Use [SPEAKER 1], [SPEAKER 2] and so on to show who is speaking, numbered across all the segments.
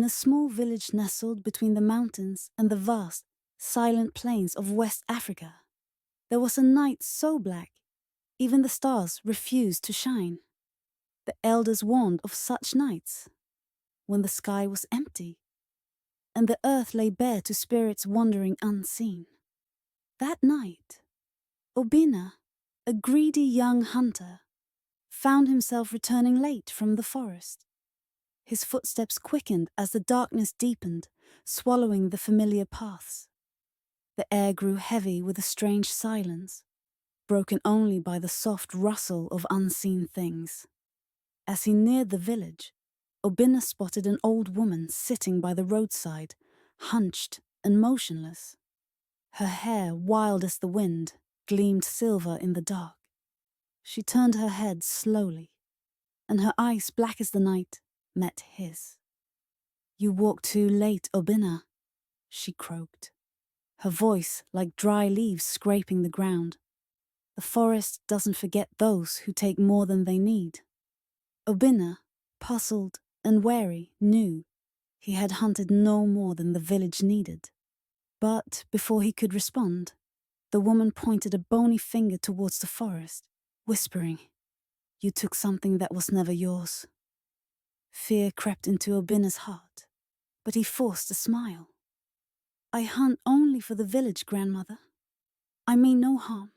[SPEAKER 1] a small village nestled between the mountains and the vast, silent plains of West Africa, there was a night so black, even the stars refused to shine. The elders warned of such nights, when the sky was empty, and the earth lay bare to spirits wandering unseen. That night, Obina, a greedy young hunter, found himself returning late from the forest. His footsteps quickened as the darkness deepened, swallowing the familiar paths. The air grew heavy with a strange silence, broken only by the soft rustle of unseen things. As he neared the village, Obina spotted an old woman sitting by the roadside, hunched and motionless. Her hair, wild as the wind, gleamed silver in the dark. She turned her head slowly, and her eyes, black as the night, met his. "You walk too late, Obina," she croaked, her voice like dry leaves scraping the ground. "The forest doesn't forget those who take more than they need." Obina, puzzled and wary, knew he had hunted no more than the village needed. But before he could respond, the woman pointed a bony finger towards the forest, whispering, "You took something that was never yours." Fear crept into Obina's heart, but he forced a smile. "I hunt only for the village, grandmother. I mean no harm."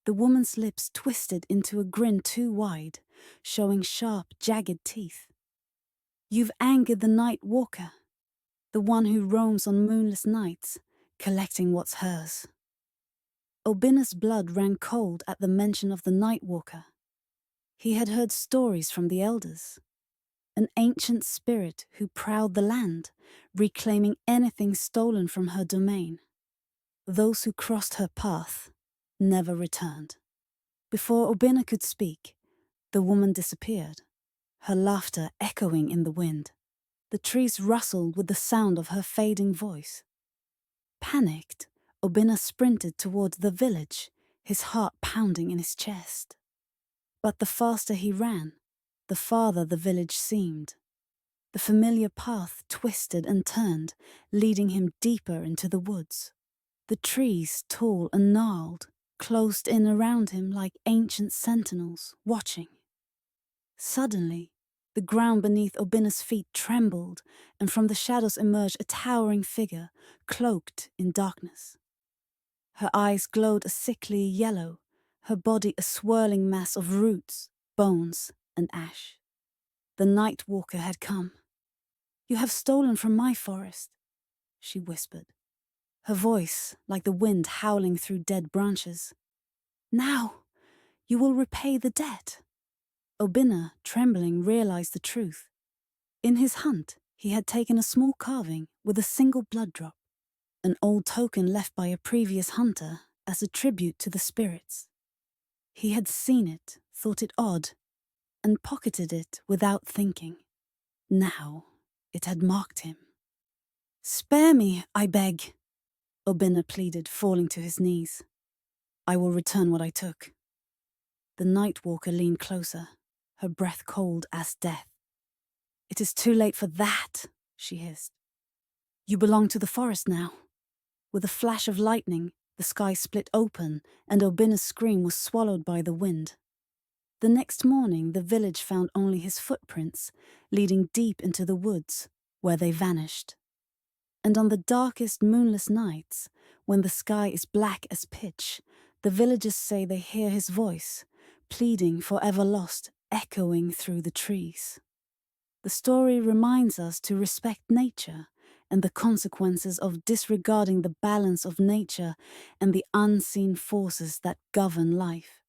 [SPEAKER 1] The woman's lips twisted into a grin too wide, showing sharp, jagged teeth. "You've angered the night walker, the one who roams on moonless nights, collecting what's hers." Obina's blood ran cold at the mention of the night walker. He had heard stories from the elders. An ancient spirit who prowled the land, reclaiming anything stolen from her domain. Those who crossed her path never returned. Before Obina could speak, the woman disappeared, her laughter echoing in the wind. The trees rustled with the sound of her fading voice. Panicked, Obina sprinted towards the village, his heart pounding in his chest. But the faster he ran, the farther the village seemed. The familiar path twisted and turned, leading him deeper into the woods. The trees, tall and gnarled, closed in around him like ancient sentinels, watching. Suddenly, the ground beneath Obina's feet trembled, and from the shadows emerged a towering figure, cloaked in darkness. Her eyes glowed a sickly yellow, her body a swirling mass of roots, bones, and ash. The night walker had come. "You have stolen from my forest," she whispered, her voice like the wind howling through dead branches. "Now you will repay the debt." Obina, trembling, realized the truth. In his hunt, he had taken a small carving with a single blood drop, an old token left by a previous hunter as a tribute to the spirits. He had seen it, thought it odd, and pocketed it without thinking. Now it had marked him. "Spare me, I beg," Obina pleaded, falling to his knees. "I will return what I took." The night walker leaned closer, her breath cold as death. "It is too late for that," she hissed. "You belong to the forest now." With a flash of lightning, the sky split open, and Obina's scream was swallowed by the wind. The next morning, the village found only his footprints, leading deep into the woods, where they vanished. And on the darkest moonless nights, when the sky is black as pitch, the villagers say they hear his voice, pleading forever lost, echoing through the trees. The story reminds us to respect nature and the consequences of disregarding the balance of nature and the unseen forces that govern life.